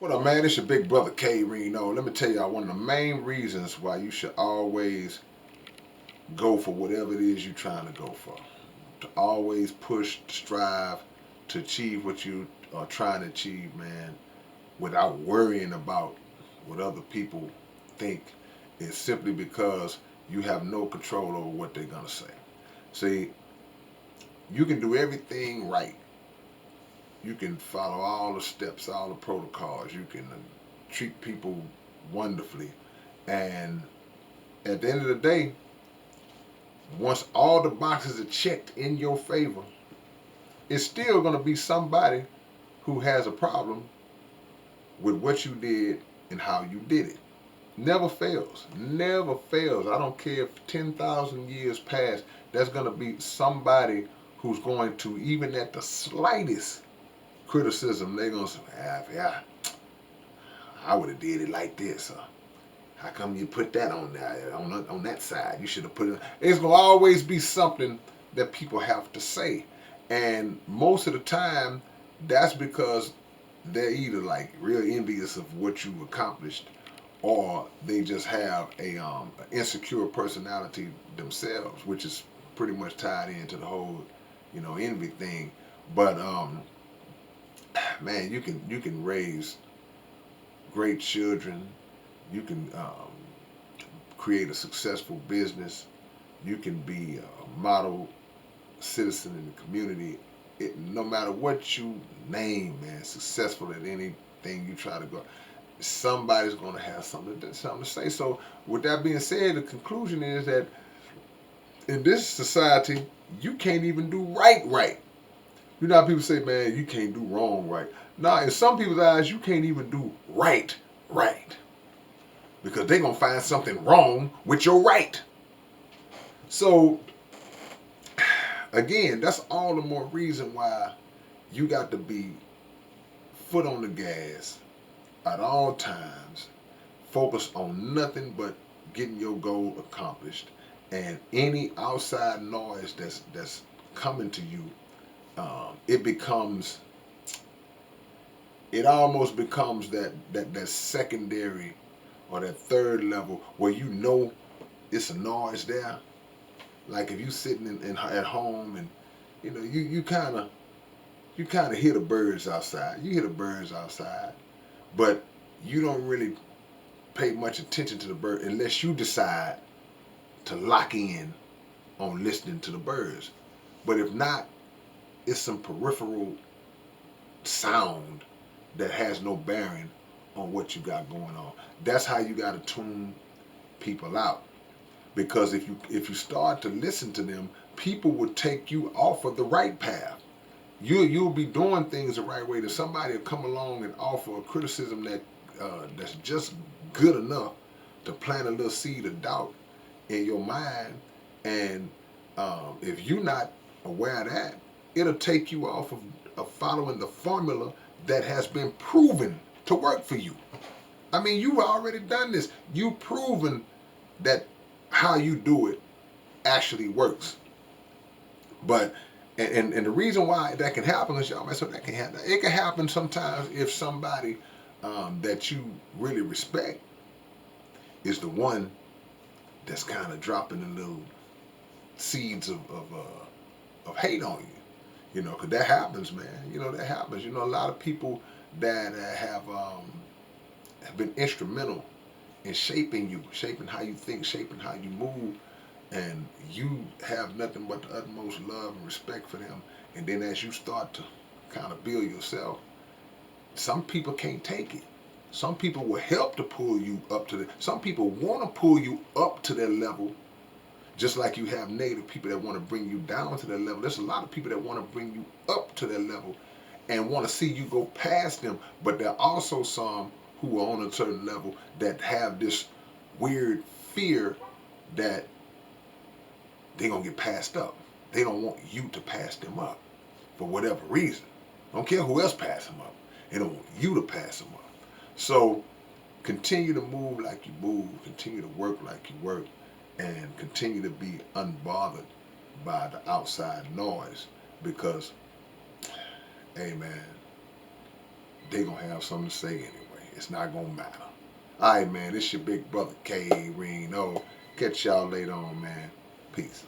What up, man? It's your big brother K-Rino. Let me tell y'all one of the main reasons why you should always go for whatever it is you're trying to go for. To always push, strive to achieve what you are trying to achieve, man, without worrying about what other people think is simply because you have no control over what they're going to say. See, you can do everything right. You can follow all the steps, all the protocols. You can treat people wonderfully. And at the end of the day, once all the boxes are checked in your favor, it's still going to be somebody who has a problem with what you did and how you did it. Never fails. Never fails. I don't care if 10,000 years pass, there's going to be somebody who's going to, even at the slightest criticism, they're going to say, yeah, I would have did it like this. How come you put that on there, on that side? You should have put it. It's gonna always be something that people have to say, and most of the time, that's because they're either like real envious of what you accomplished, or they just have a insecure personality themselves, which is pretty much tied into the whole, envy thing. But man, you can raise great children. You can create a successful business. You can be a model citizen in the community. No matter what you name, man, successful at anything you try to go, somebody's going to have something to say. So, with that being said, the conclusion is that in this society, you can't even do right. You know how people say, man, you can't do wrong right. Now, in some people's eyes, you can't even do right. Because they're going to find something wrong with your right. So, again, that's all the more reason why you got to be foot on the gas at all times, focus on nothing but getting your goal accomplished, and any outside noise that's coming to you, it becomes, it almost becomes that secondary or that third level where it's a noise there. Like if you sitting at home and you kind of hear the birds outside. You hear the birds outside, but you don't really pay much attention to the bird unless you decide to lock in on listening to the birds. But if not, it's some peripheral sound that has no bearing on what you got going on. That's how you got to tune people out. Because if you start to listen to them, people will take you off of the right path. You'll be doing things the right way. That somebody will come along and offer a criticism that's just good enough to plant a little seed of doubt in your mind, and if you're not aware of that, it'll take you off of following the formula that has been proven to work for you. I mean, you've already done this. You've proven that how you do it actually works. But and the reason why that can happen is y'all, so that can happen. It can happen sometimes if somebody that you really respect is the one that's kind of dropping the little seeds of hate on you. Because that happens, man. That happens. A lot of people that have been instrumental in shaping you, shaping how you think, shaping how you move, and you have nothing but the utmost love and respect for them. And then as you start to kind of build yourself, some people can't take it. Some people will help to pull you up to some people want to pull you up to their level, just like you have negative people that want to bring you down to their level. There's a lot of people that want to bring you up to their level and want to see you go past them. But there are also some who are on a certain level that have this weird fear that they're going to get passed up. They don't want you to pass them up for whatever reason. Don't care who else pass them up. They don't want you to pass them up. So continue to move like you move. Continue to work like you work. And continue to be unbothered by the outside noise, because, hey man, they going to have something to say anyway. It's not gonna matter. All right, man. This your big brother K-Rino. Catch y'all later on, man. Peace.